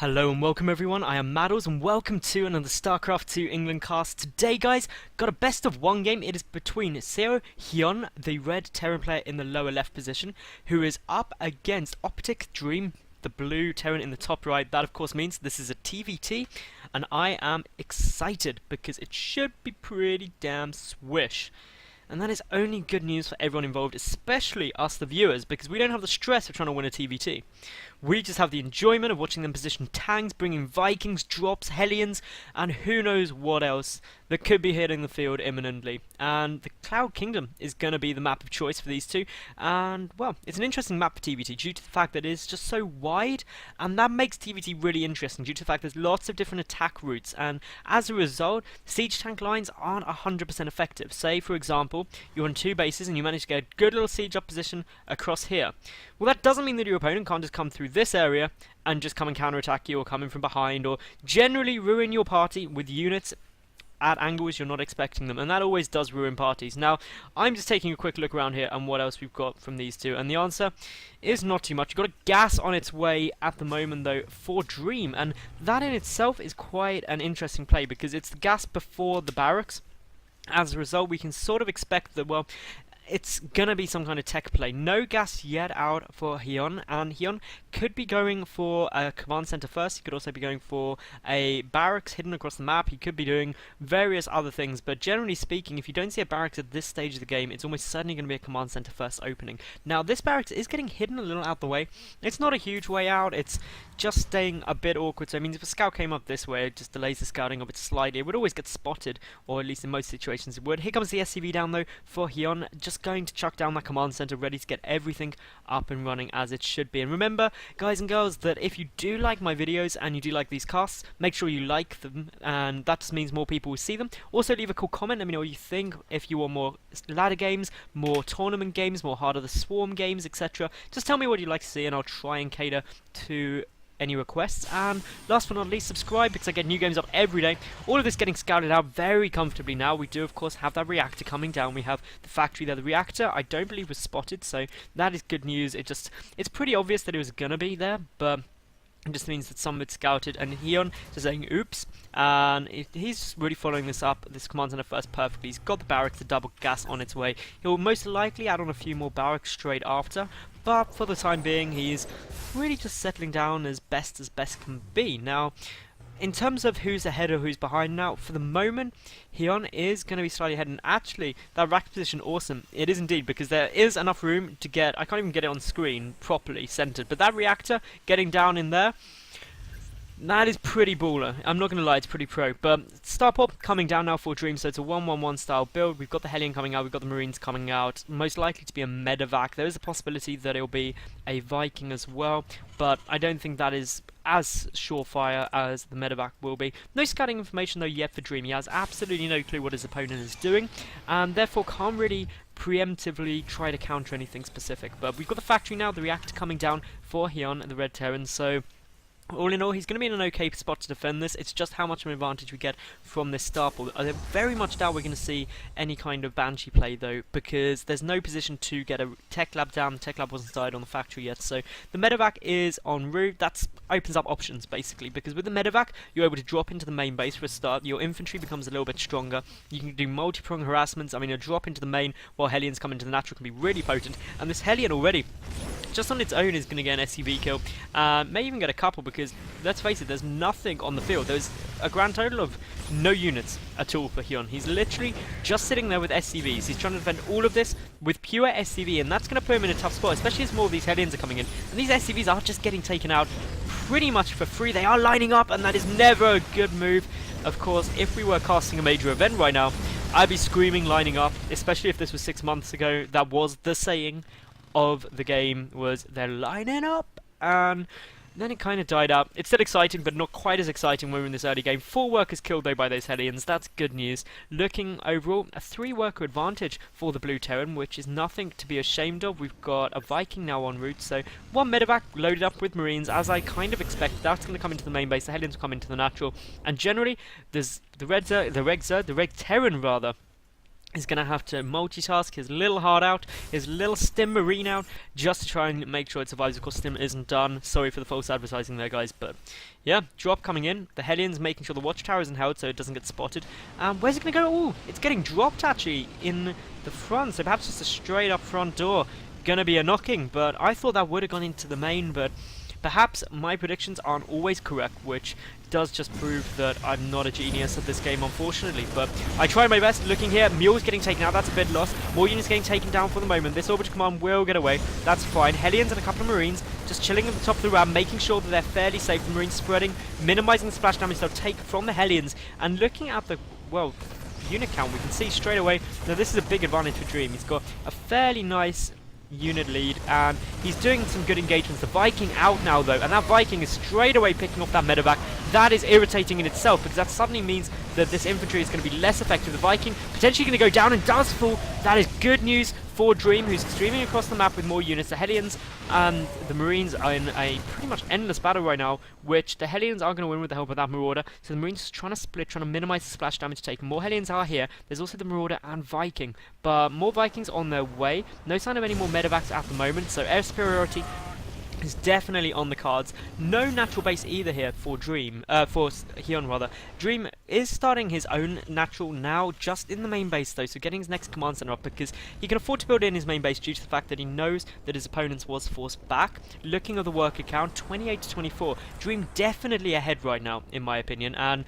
Hello and welcome everyone, I am Madals and welcome to another StarCraft 2 England cast. Today guys, got a best of one game. It is between SeoHyeon, the red Terran player in the lower left position, who is up against OpTiKDream, the blue Terran in the top right. That of course means this is a TvT, and I am excited because it should be pretty damn swish. And that is only good news for everyone involved, especially us the viewers, because we don't have the stress of trying to win a TvT. We just have the enjoyment of watching them position tanks, bringing Vikings, drops, Hellions, and who knows what else that could be hitting the field imminently. And the Cloud Kingdom is going to be the map of choice for these two. And, well, it's an interesting map for TvT due to the fact that it is just so wide, and that makes TvT really interesting due to the fact there's lots of different attack routes. And as a result, siege tank lines aren't 100% effective. Say, for example, you're on two bases and you manage to get a good little siege up position across here. Well, that doesn't mean that your opponent can't just come through this area and just come and counterattack you, or come in from behind, or generally ruin your party with units at angles you're not expecting them, and that always does ruin parties. Now, I'm just taking a quick look around here and what else we've got from these two, and the answer is not too much. You've got a gas on its way at the moment though for Dream, and that in itself is quite an interesting play because it's the gas before the barracks. As a result, we can sort of expect that, well, it's gonna be some kind of tech play. No gas yet out for Hyeon, and Hyeon could be going for a command center first. He could also be going for a barracks hidden across the map. He could be doing various other things, but generally speaking, if you don't see a barracks at this stage of the game, it's almost certainly going to be a command center first opening. Now, this barracks is getting hidden a little out the way. It's not a huge way out. It's just staying a bit awkward. So it means if a scout came up this way, it just delays the scouting a bit slightly. It would always get spotted, or at least in most situations it would. Here comes the SCV down though for Hyeon, just going to chuck down that command center, ready to get everything up and running as it should be. And remember, guys and girls, that if you do like my videos and you do like these casts, make sure you like them, and that just means more people will see them. Also, leave a cool comment, let me know what you think. If you want more ladder games, more tournament games, more Heart of the Swarm games, etc., just tell me what you'd like to see and I'll try and cater to any requests. And last but not least, subscribe because I get new games up every day. All of this getting scouted out very comfortably now. We do of course have that reactor coming down. We have the factory there. The reactor I don't believe was spotted, so that is good news. It's pretty obvious that it was gonna be there, but it just means that some of it's scouted, and Hyeon is saying oops, and he's really following this up, this command center first perfectly. He's got the barracks, the double gas on its way. He'll most likely add on a few more barracks straight after, but for the time being he's really just settling down as best can be. Now, in terms of who's ahead or who's behind now, for the moment, Hyeon is going to be slightly ahead, and actually, that rack position, awesome. It is indeed, because there is enough room to get, I can't even get it on screen properly centered, but that reactor getting down in there, that is pretty baller. I'm not going to lie, it's pretty pro. But Starpop coming down now for Dream, so it's a 1-1-1 style build. We've got the Hellion coming out, we've got the Marines coming out. Most likely to be a medevac. There is a possibility that it'll be a Viking as well, but I don't think that is as surefire as the medevac will be. No scouting information though yet for Dream. He has absolutely no clue what his opponent is doing, and therefore can't really preemptively try to counter anything specific. But we've got the factory now, the reactor coming down for Hyeon and the Red Terran, so all in all, he's going to be in an okay spot to defend this. It's just how much of an advantage we get from this Starport. I very much doubt we're going to see any kind of Banshee play, though, because there's no position to get a Tech Lab down. The Tech Lab wasn't started on the factory yet, so the Medevac is en route. That opens up options, basically, because with the Medevac, you're able to drop into the main base for a start. Your infantry becomes a little bit stronger. You can do multi-prong harassments. I mean, a drop into the main while Hellions come into the natural can be really potent, and this Hellion already, just on its own, is going to get an SCV kill. May even get a couple, because, let's face it, there's nothing on the field. There's a grand total of no units at all for Hyeon. He's literally just sitting there with SCVs. He's trying to defend all of this with pure SCV, and that's going to put him in a tough spot, especially as more of these Hellions are coming in. And these SCVs are just getting taken out pretty much for free. They are lining up, and that is never a good move. Of course, if we were casting a major event right now, I'd be screaming lining up, especially if this was 6 months ago. That was the saying of the game, was they're lining up, and then it kind of died out. It's still exciting, but not quite as exciting when we're in this early game. 4 workers killed though by those Hellions. That's good news. Looking overall, a 3 worker advantage for the blue Terran, which is nothing to be ashamed of. We've got a Viking now en route, so 1 medevac loaded up with Marines, as I kind of expect. That's going to come into the main base. The Hellions will come into the natural, and generally there's the Red Terran rather is going to have to multitask his little heart out, his little Stim Marine out, just to try and make sure it survives. Of course, Stim isn't done. Sorry for the false advertising there, guys, but yeah, drop coming in. The Hellions making sure the watchtower isn't held so it doesn't get spotted. Where's it going to go? Oh, it's getting dropped, actually, in the front, so perhaps just a straight up front door. Going to be a knocking, but I thought that would have gone into the main, but perhaps my predictions aren't always correct, which does just prove that I'm not a genius at this game, unfortunately. But I tried my best. Looking here, Mule's getting taken out. That's a bit lost. More units getting taken down for the moment. This orbital command will get away. That's fine. Hellions and a couple of Marines just chilling at the top of the ramp, making sure that they're fairly safe. The Marines spreading, minimizing the splash damage they'll take from the Hellions. And looking at the, well, unit count, we can see straight away. Now, this is a big advantage for Dream. He's got a fairly nice unit lead, and he's doing some good engagements. The Viking out now though, and that Viking is straight away picking off that medevac. That is irritating in itself, because that suddenly means that this infantry is going to be less effective. The Viking potentially going to go down and does fall. That is good news for Dream, who's streaming across the map with more units. The Hellions and the Marines are in a pretty much endless battle right now, which the Hellions are going to win with the help of that Marauder. So the Marines are trying to split, trying to minimize the splash damage taken. More Hellions are here. There's also the Marauder and Viking, but more Vikings on their way. No sign of any more medevacs at the moment, so air superiority is definitely on the cards. No natural base either here for Dream, for Hyeon rather. Dream is starting his own natural now, just in the main base though, so getting his next command center up, because he can afford to build in his main base due to the fact that he knows that his opponents was forced back. Looking at the worker count, 28 to 24. Dream definitely ahead right now, in my opinion, and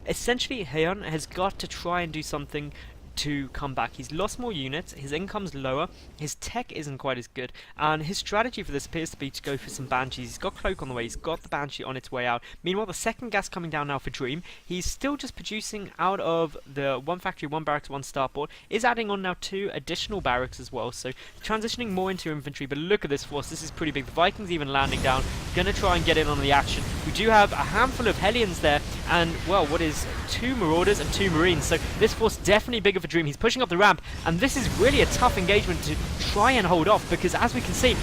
essentially Hyeon has got to try and do something to come back. He's lost more units, his income's lower, his tech isn't quite as good, and his strategy for this appears to be to go for some Banshees. He's got Cloak on the way, he's got the Banshee on its way out. Meanwhile, the second gas coming down now for Dream. He's still just producing out of the one factory, one barracks, one starport, is adding on now 2 additional barracks as well, so transitioning more into infantry. But look at this force, this is pretty big. The Vikings even landing down, gonna try and get in on the action. We do have a handful of Hellions there, and well, what is 2 Marauders and 2 Marines, so this force definitely bigger for Dream. He's pushing up the ramp, and this is really a tough engagement to try and hold off, because as we can see,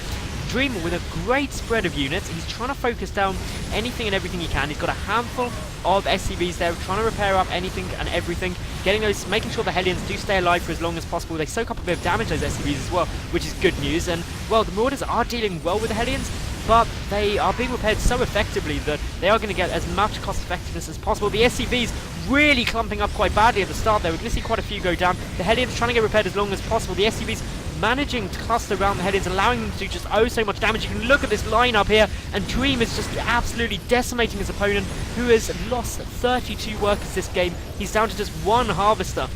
Dream with a great spread of units, he's trying to focus down anything and everything he can. He's got a handful of SCVs there, trying to repair up anything and everything, getting those, making sure the Hellions do stay alive for as long as possible. They soak up a bit of damage, those SCVs as well, which is good news. And well, the Marauders are dealing well with the Hellions, but they are being repaired so effectively that they are going to get as much cost effectiveness as possible. The SCVs really clumping up quite badly at the start there. We're going to see quite a few go down. The Hellions trying to get repaired as long as possible. The SCVs managing to cluster around the Hellions, allowing them to do just so much damage. You can look at this lineup here, and Dream is just absolutely decimating his opponent, who has lost 32 workers this game. He's down to just 1 Harvester.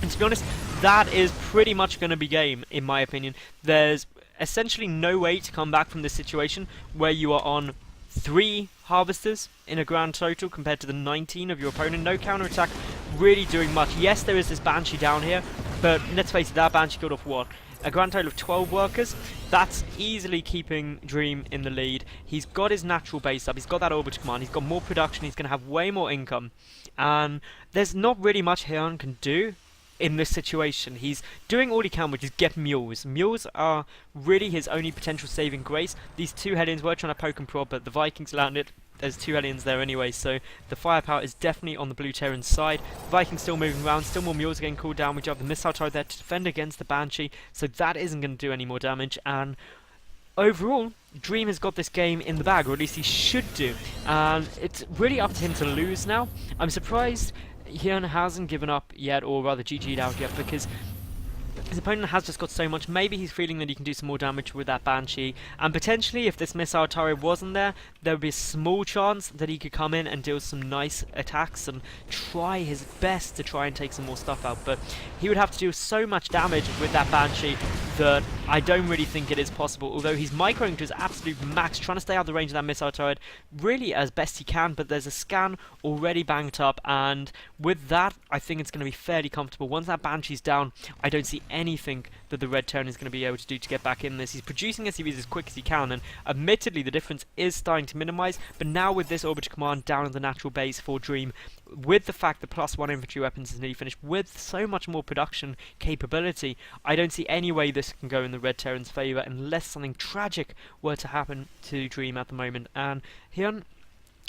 And to be honest, that is pretty much going to be game, in my opinion. There's essentially no way to come back from this situation where you are on 3 Harvesters in a grand total compared to the 19 of your opponent. No counterattack really doing much. Yes, there is this Banshee down here, but let's face it, that Banshee killed off what? A grand total of 12 workers. That's easily keeping Dream in the lead. He's got his natural base up, he's got that orbital command, he's got more production, he's going to have way more income, and there's not really much Hyeon can do in this situation. He's doing all he can, which is get mules. Mules are really his only potential saving grace. These 2 Hellions were trying to poke and prod, but the Vikings landed. There's 2 Hellions there anyway, so the firepower is definitely on the Blue Terran side. Vikings still moving around, still more mules are getting called down. We do have the missile turret there to defend against the Banshee, so that isn't going to do any more damage. And overall, Dream has got this game in the bag, or at least he should do. And it's really up to him to lose now. I'm surprised Hyeon hasn't given up yet, or rather GG'd out yet, because his opponent has just got so much. Maybe he's feeling that he can do some more damage with that Banshee, and potentially if this missile turret wasn't there, there would be a small chance that he could come in and deal some nice attacks and try his best to try and take some more stuff out. But he would have to do so much damage with that Banshee that I don't really think it is possible, although he's microing to his absolute max, trying to stay out of the range of that missile turret really as best he can. But there's a scan already banked up, and with that I think it's going to be fairly comfortable. Once that Banshee's down, I don't see anything that the Red Terran is going to be able to do to get back in this. He's producing SCVs as quick as he can, and admittedly the difference is starting to minimize, but now with this orbital command down in the natural base for Dream, with the fact that +1 infantry weapons is nearly finished, with so much more production capability, I don't see any way this can go in the Red Terran's favour unless something tragic were to happen to Dream at the moment. And Hyun,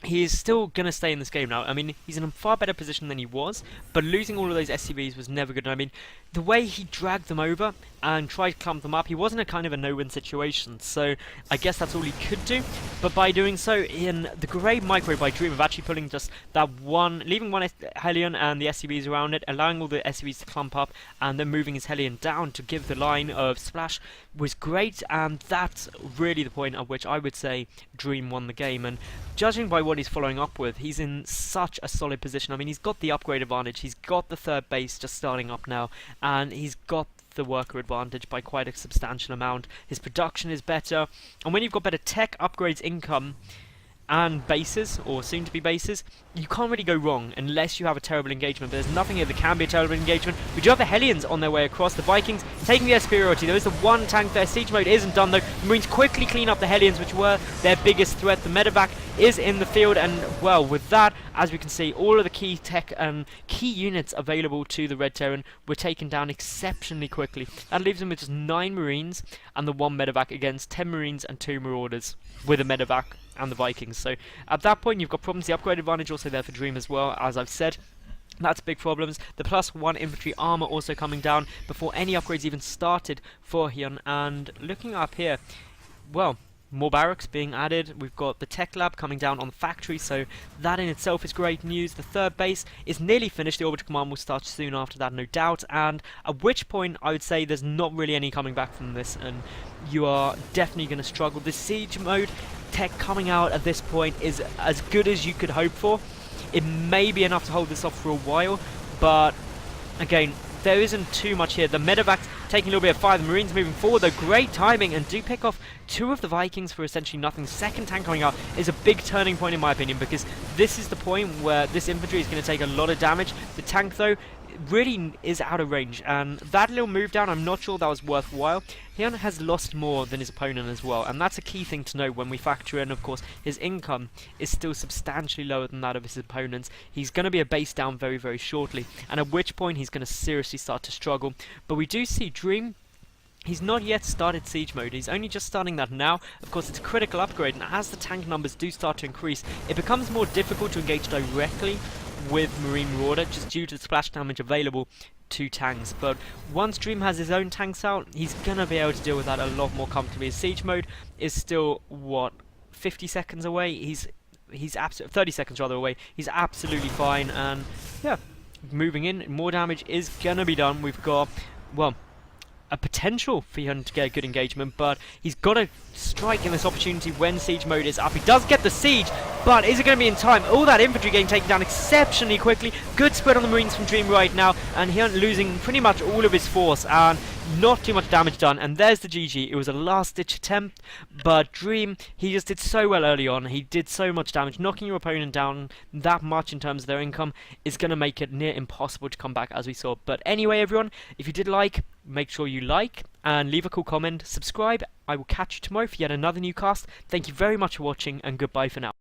he is still going to stay in this game now. I mean, he's in a far better position than he was, but losing all of those SCVs was never good. I mean, the way he dragged them over and tried to clump them up, he wasn't a kind of a no-win situation, so I guess that's all he could do. But by doing so, in the great micro by Dream of actually pulling just that one, leaving one Hellion and the SCVs around it, allowing all the SCVs to clump up, and then moving his Hellion down to give the line of splash was great, and that's really the point at which I would say Dream won the game. And judging by what he's following up with, he's in such a solid position. I mean, he's got the upgrade advantage, he's got the third base just starting up now, and he's got the worker advantage by quite a substantial amount. His production is better, and when you've got better tech, upgrades, income, and bases, or soon to be bases, you can't really go wrong unless you have a terrible engagement. But there's nothing here that can be a terrible engagement. We do have the Hellions on their way across. The Vikings taking their superiority. There is the one tank there. Siege mode isn't done though. The Marines quickly clean up the Hellions, which were their biggest threat. The medevac is in the field, and well, with that, as we can see, all of the key tech and key units available to the Red Terran were taken down exceptionally quickly. That leaves them with just 9 Marines and the 1 medevac against 10 Marines and 2 Marauders with a medevac and the Vikings. So at that point, you've got problems. The upgrade advantage also there for Dream as well, as I've said. That's big problems. The +1 infantry armor also coming down before any upgrades even started for Hyun. And looking up here, well, more barracks being added. We've got the tech lab coming down on the factory, so that in itself is great news. The third base is nearly finished. The orbital command will start soon after that, no doubt, and at which point I would say there's not really any coming back from this, and you are definitely going to struggle. The siege mode tech coming out at this point is as good as you could hope for. It may be enough to hold this off for a while, but again, there isn't too much here. The medevac's taking a little bit of fire. The Marines moving forward, though. Great timing, and do pick off 2 of the Vikings for essentially nothing. Second tank coming out is a big turning point in my opinion, because this is the point where this infantry is going to take a lot of damage. The tank, though, really is out of range, and that little move down, I'm not sure that was worthwhile. Hyun has lost more than his opponent as well, and that's a key thing to know when we factor in, of course, his income is still substantially lower than that of his opponents. He's going to be a base down very, very shortly, and at which point he's going to seriously start to struggle. But we do see Dream. He's not yet started siege mode, he's only just starting that now. Of course, it's a critical upgrade, and as the tank numbers do start to increase, it becomes more difficult to engage directly with Marine Marauder, just due to the splash damage available to tanks. But once Dream has his own tanks out, he's gonna be able to deal with that a lot more comfortably. His siege mode is still, what, 50 seconds away? He's 30 seconds rather away. He's absolutely fine, and yeah, moving in, more damage is gonna be done. We've got, well, a potential for him to get a good engagement, but he's got to strike in this opportunity when siege mode is up. He does get the siege, but is it going to be in time? All that infantry getting taken down exceptionally quickly. Good spread on the Marines from Dream right now, and he losing pretty much all of his force, and not too much damage done. And there's the GG. It was a last-ditch attempt, but Dream, he just did so well early on. He did so much damage. Knocking your opponent down that much in terms of their income is going to make it near impossible to come back, as we saw. But anyway, everyone, if you did like, make sure you like and leave a cool comment, subscribe. I will catch you tomorrow for yet another new cast. Thank you very much for watching, and goodbye for now.